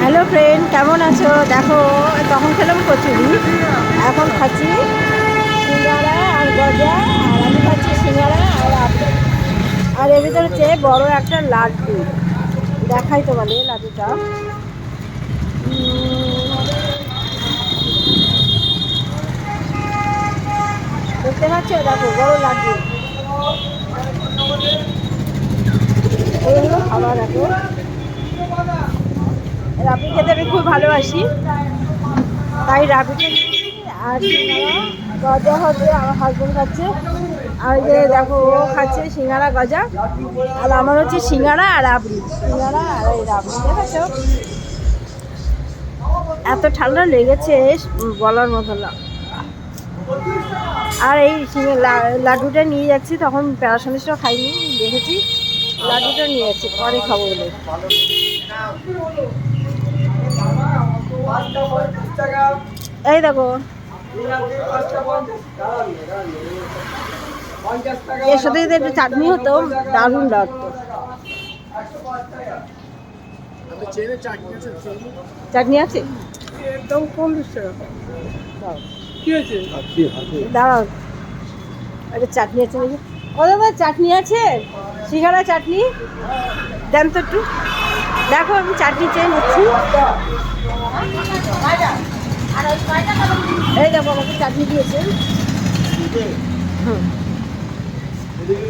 Hello friend, কেমন আছো? দেখো, তখন খেলাম কচুরি, এখন খাচ্ছি সিঙ্গারা আর গজা। আর আমি খাচ্ছি সিঙ্গারা আর আপেল। আর এর ভিতরে হচ্ছে বড় একটা লাড্ডু। দেখাই তোমাদের লাড্ডুটা। দেখতে পাচ্ছ? দেখো, বড় লাড্ডু। এই হলো খাবার এখন। রাবড়ি খেতে আমি খুব ভালোবাসি, তাই রাবড়িটা নিয়েছি। আর সিঙ্গারা গজা হচ্ছে, আমার হাজবেন্ড খাচ্ছে। আর যে দেখো, ও খাচ্ছে সিঙ্গারা গজা। আর আমার হচ্ছে সিঙ্গারা আর রাবড়ি, সিঙ্গারা আর এই রাবড়ি। দেখেছো? এত ঠান্ডা লেগেছে বলার মতো না। আর এই লাড্ডুটা নিয়ে যাচ্ছি, তখন প্যারাসনিসটাও খাইনি, দেখেছি লাড্ডুটা নিয়ে যাচ্ছি, পরে খাবো বলে। এই দেখো, এর সাথে যদি একটু চাটনি হতো, দারুণ লাগতো। চাটনি আছে? একদম 40 টাকা। কি হয়েছে? দাঁড়াও, একটা চাটনি আছে নাকি? ও দাদা, চাটনি আছে? সিঙ্গারা চাটনি দেন তো একটু। দেখো, আমি চাটনি চেয়ে নিচ্ছি। এই দেখো, আমাকে চাটনি দিয়েছে। হুম,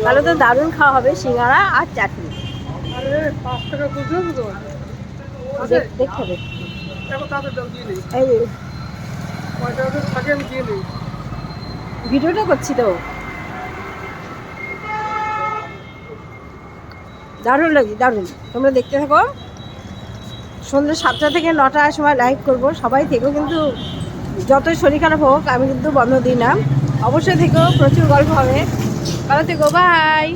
তাহলে তো দারুণ খাওয়া হবে, সিঙ্গারা আর চাটনি। আরে 5 টাকা বুঝলাম তো। দেখতে হবে। দেখো তাদের দাম দিয়ে নেই। এই যে, কয়টা ওদের থাকে আমি দিয়ে নেই। ভিডিওটা করছি তো। দারুণ লাগে, দারুণ। তোমরা দেখতে থাকো। সন্ধ্যে 7টা থেকে 9টার সময় লাইভ করব, সবাই থেকো কিন্তু। যতই শরীর খারাপ হোক, আমি কিন্তু বন্ধ দিই না। অবশ্যই থেকো, প্রচুর গল্প হবে। ভালো থেকো, বাই।